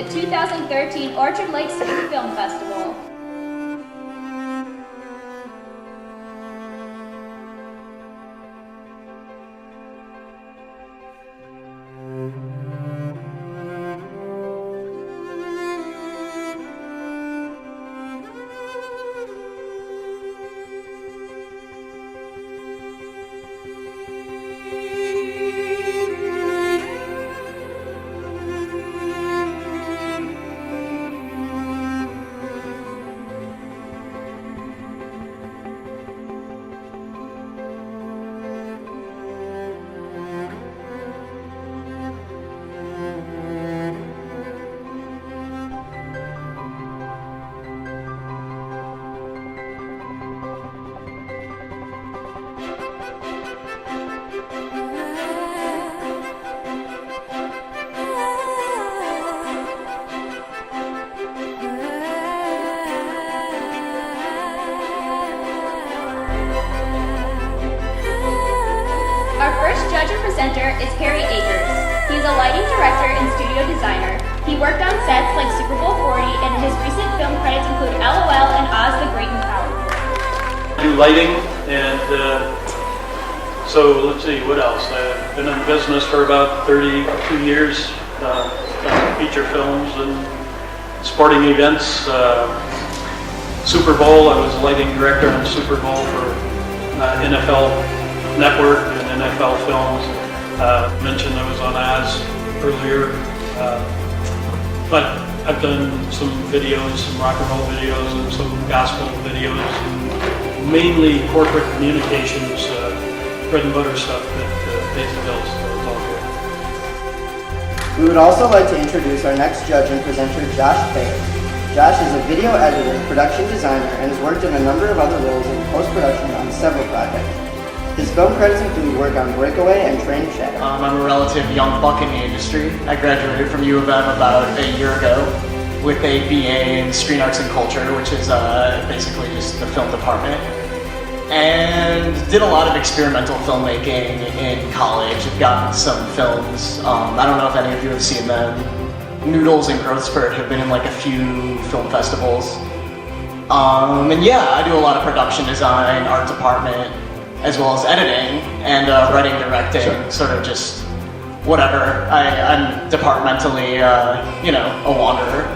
the 2013 Orchard Lake City Film Festival. Our first judge and presenter is Harry Akers. He's a lighting director and studio designer. He worked on sets like Super Bowl 40, and his recent film credits include LOL and Oz the Great and Powerful. I do lighting, and so let's see, what else? I've been in business for about 32 years, feature films and sporting events. Super Bowl, I was lighting director on Super Bowl for NFL Network and NFL Films. Mentioned I was on Oz earlier, but I've done some videos, some rock and roll videos and some gospel videos, mainly corporate communications, bread and butter stuff that pays the bills, so it's all good. We would also like to introduce our next judge and presenter, Josh Thayer. Josh is a video editor, production designer, and has worked in a number of other roles in post-production on several projects. His film credits include work on Breakaway and Train to Shadow. I'm a relative young buck in the industry. I graduated from U of M about a year ago with a BA in Screen Arts and Culture, which is basically just the film department. And did a lot of experimental filmmaking in college. I've gotten some films. I don't know if any of you have seen them. Noodles and Growth Spurt have been in like a few film festivals. And yeah, I do a lot of production design, art department, as well as editing and writing, directing, sort of just whatever. I'm departmentally, a wanderer.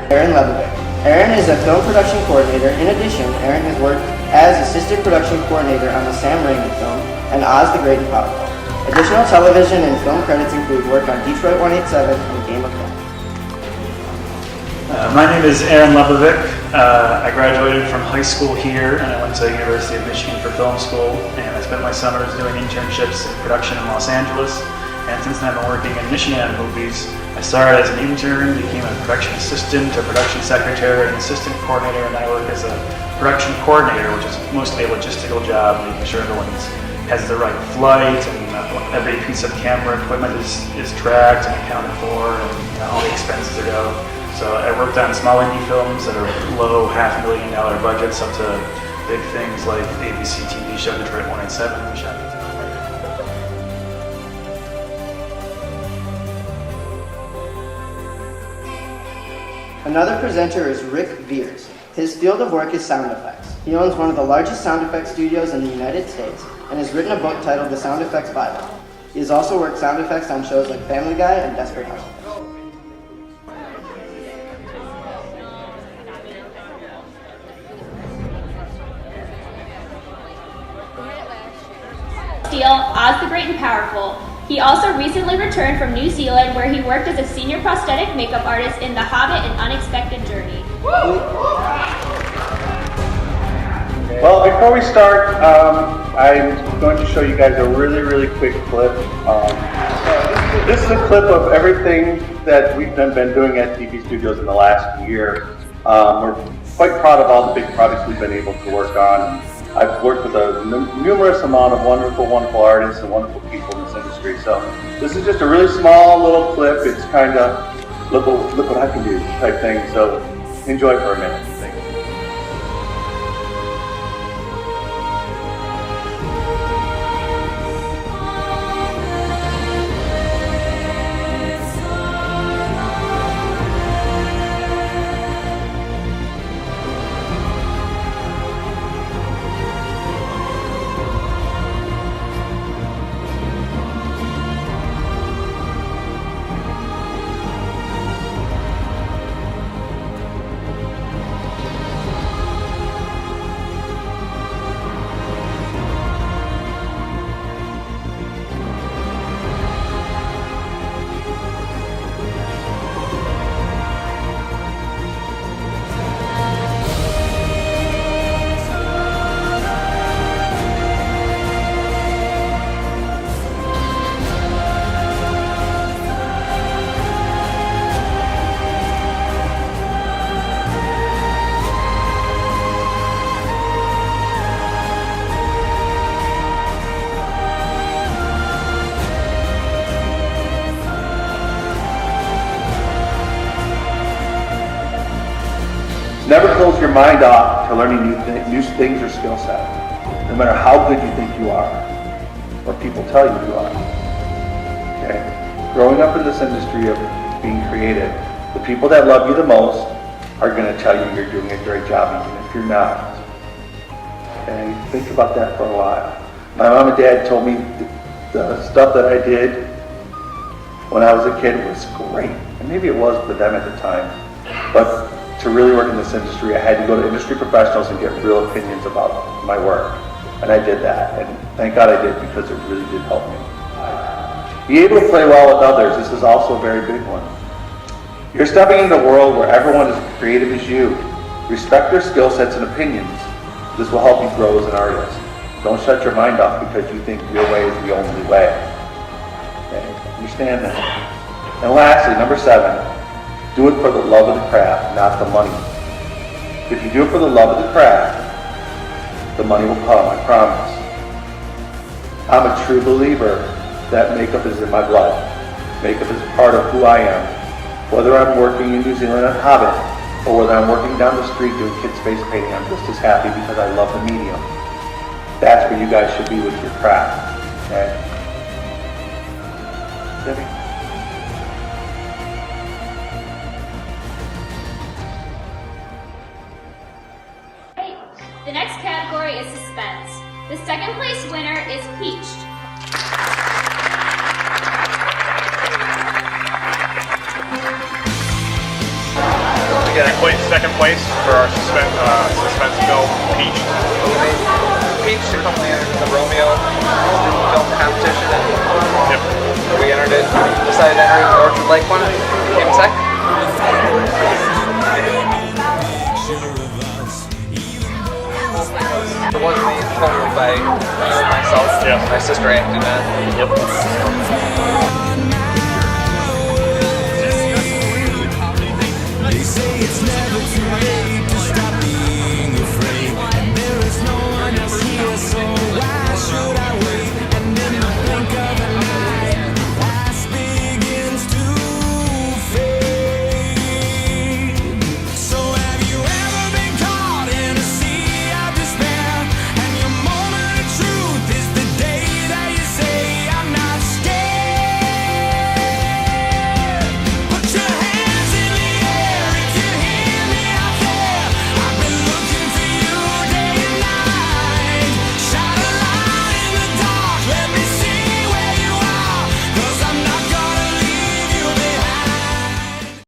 Aaron Lebovic. Aaron is a film production coordinator. In addition, Aaron has worked as assistant production coordinator on the Sam Raimi film and Oz the Great and Powerful. Additional television and film credits include work on Detroit 187 and Game of Thrones. My name is Aaron Lebovic. I graduated from high school here and I went to the University of Michigan for film school, and I spent my summers doing internships in production in Los Angeles. And since then I've been working in Michigan movies. I started as an intern, became a production assistant, a production secretary, an assistant coordinator, and I work as a production coordinator, which is mostly a logistical job, making sure everyone has the right flight and every piece of camera equipment is tracked and accounted for, and all the expenses are out. So I worked on small indie films that are low $500,000 budgets up to big things like the ABC TV show Detroit 187, which I Another presenter is Rick Veers. His field of work is sound effects. He owns one of the largest sound effects studios in the United States and has written a book titled The Sound Effects Bible. He has also worked sound effects on shows like Family Guy and Desperate Housewives. Oz the Great and Powerful. He also recently returned from New Zealand, where he worked as a senior prosthetic makeup artist in The Hobbit and Unexpected Journey. Well, before we start, I'm going to show you guys a really quick clip. This is a clip of everything that we've been doing at TV Studios in the last year. We're quite proud of all the big projects we've been able to work on. I've worked with a numerous amount of wonderful artists and wonderful people in this industry. So this is just a really small little clip. It's kind of look what I can do type thing. So enjoy for a minute. Thank you. Never close your mind off to learning new things or skill set, no matter how good you think you are, or people tell you you are. Okay? Growing up in this industry of being creative, the people that love you the most are going to tell you you're doing a great job, even if you're not. Okay? Think about that for a while. My mom and dad told me the stuff that I did when I was a kid was great. And maybe it was for them at the time. But to really work in this industry, I had to go to industry professionals and get real opinions about my work. And I did that. And thank God I did, because it really did help me. Be able to play well with others. This is also a very big one. You're stepping into a world where everyone is as creative as you. Respect their skill sets and opinions. This will help you grow as an artist. Don't shut your mind off because you think your way is the only way. Okay? Understand that. And lastly, number 7, do it for the love of the craft, not the money. If you do it for the love of the craft, the money will come, I promise. I'm a true believer that makeup is in my blood. Makeup is part of who I am. Whether I'm working in New Zealand on Hobbit, or whether I'm working down the street doing kids' face painting, I'm just as happy because I love the medium. That's where you guys should be with your craft. Okay? Debbie? Great. The next category is suspense. The second place winner is Peached. We got second place for our suspense film, Peached. Peached a couple years in the Romeo film competition, and we entered it. Decided to enter the Orchard Lake one. Came second. It wasn't me totally by myself. Yeah. My sister acted in it. Yep.